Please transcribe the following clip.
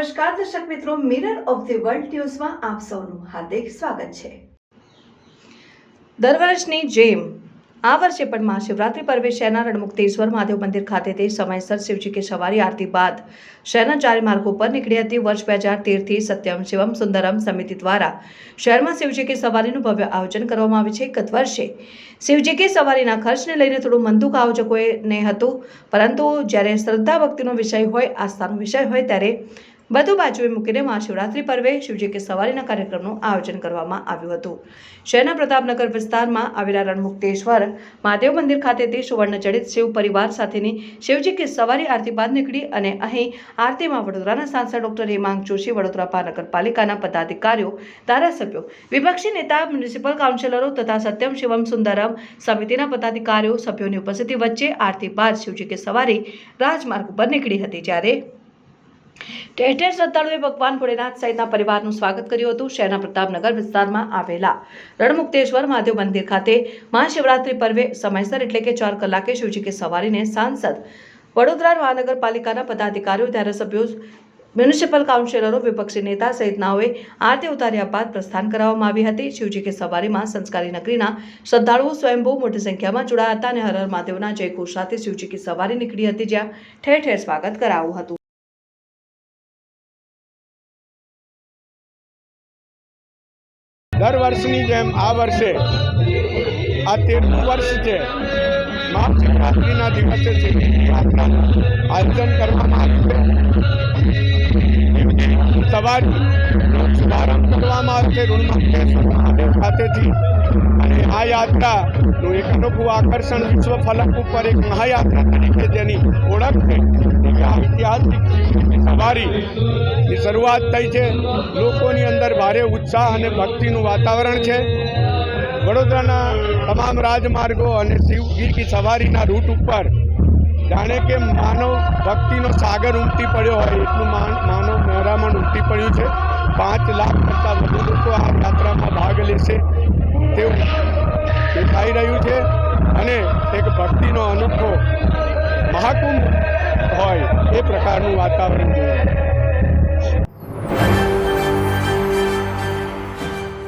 નમસ્કાર દર્શક મિત્રો, મિરર ઓફ ધ વર્લ્ડ ન્યૂઝમાં આપ સૌનું હાર્દિક સ્વાગત છે। દર વર્ષની જેમ આ વર્ષે પણ મહાશિવરાત્રિ પર્વે શહેરના રણમુક્तेश्वर મહાદેવ મંદિર ખાતેથી સમયસર શિવજી की સવારી આરતી બાદ શહેરના ચારે માર્ગો પર નીકળી હતી। વર્ષ 2013થી સત્યમ શિવમ સુંદરમ સમિતિ દ્વારા શહેરમાં શિવજી की સવારીનું ભવ્ય આયોજન કરવામાં આવ્યું છે। ગત વર્ષે શિવજી की સવારીના ખર્ચને લઈને થોડું મંદુક આયોજકોને હતું, પરંતુ જ્યારે શ્રદ્ધા ભક્તિનો વિષય હોય, આસ્થાનો વિષય હોય, ત્યારે બધું બાજુએ મૂકીને મહાશિવરાત્રિ પર્વે શિવજી की સવારીના કાર્યક્રમનું આયોજન કરવામાં આવ્યું હતું। શહેરના પ્રતાપનગર વિસ્તારમાં આવેલા રણમુક્तेश्वर મહાદેવ મંદિર ખાતેથી સુવર્ણજડિત શિવ પરિવાર સાથેની શિવજી की સવારી આરતી બાદ નીકળી અને અહીં આરતીમાં વડોદરાના સાંસદ ડોક્ટર હેમાંગ જોશી, વડોદરા મહાનગરપાલિકાના પદાધિકારીઓ, ધારાસભ્યો, વિપક્ષી નેતા, મ્યુનિસિપલ કાઉન્સિલરો તથા સત્યમ શિવમ સુંદરમ સમિતિના પદાધિકારીઓ સભ્યોની ઉપસ્થિતિ વચ્ચે આરતી બાદ શિવજી की સવારી રાજમાર્ગ ઉપર નીકળી હતી। જ્યારે ઠેર ઠેર શ્રદ્ધાળુઓએ ભગવાન ભોળેનાથ સહિતના પરિવારનું સ્વાગત કર્યું હતું। શહેરના પ્રતાપનગર વિસ્તારમાં આવેલા રણમુક્तेश्वर મહાદેવ મંદિર ખાતે મહાશિવરાત્રિ પર્વે સમયસર એટલે કે 4 કલાકે શિવજી की સવારીને સાંસદ, વડોદરા મહાનગરપાલિકાના પદાધિકારીઓ, ધારાસભ્યો, મ્યુનિસિપલ કાઉન્સિલરો, વિપક્ષી નેતા સહિતનાઓએ આરતી ઉતાર્યા બાદ પ્રસ્થાન કરાવવામાં આવી હતી। શિવજી की સવારીમાં સંસ્કારી નગરીના શ્રદ્ધાળુઓ સ્વયંભૂ મોટી સંખ્યામાં જોડાયા હતા અને હર હર મહાદેવના જયઘોષ સાથે શિવજી की સવારી નીકળી હતી, જ્યાં ઠેર ઠેર સ્વાગત કરાયું હતું। दर वर्षनी जेम आ वर्षे आ 13 वर्ष है महाशिवरात्रिना दिवसे शिवजी यात्राનું આયોજન કરવામાં આવ્યું છે। સવારી શુભારંભ કરવામાં આવ્યો છે રણમુક્तेश्वर મહાદેવ ખાતેથી અને આ યાત્રાનું એક અનોખું આકર્ષણ વિશ્વ ફલક ઉપર એક મહાયાત્રા તરીકે જેની ઓળખ છે એવી આ ઐતિહાસિક સવારીની શરૂઆત થઈ છે। લોકોની અંદર ભારે ઉત્સાહ અને ભક્તિનું વાતાવરણ છે। વડોદરાના તમામ રાજમાર્ગો અને શિવજી की સવારીના રૂટ ઉપર જાણે કે માનવ ભક્તિનો સાગર ઉમટી પડ્યો હોય એટલું માનવ મહેરામણ ઉમટી પડ્યું છે। 5 લાખ કરતાં વધુ લોકો આ યાત્રામાં ભાગ લેશે તેવું દેખાઈ રહ્યું છે અને એક ભક્તિનો અનોખો મહાકુંભ હોય એ પ્રકારનું વાતાવરણ જોયું।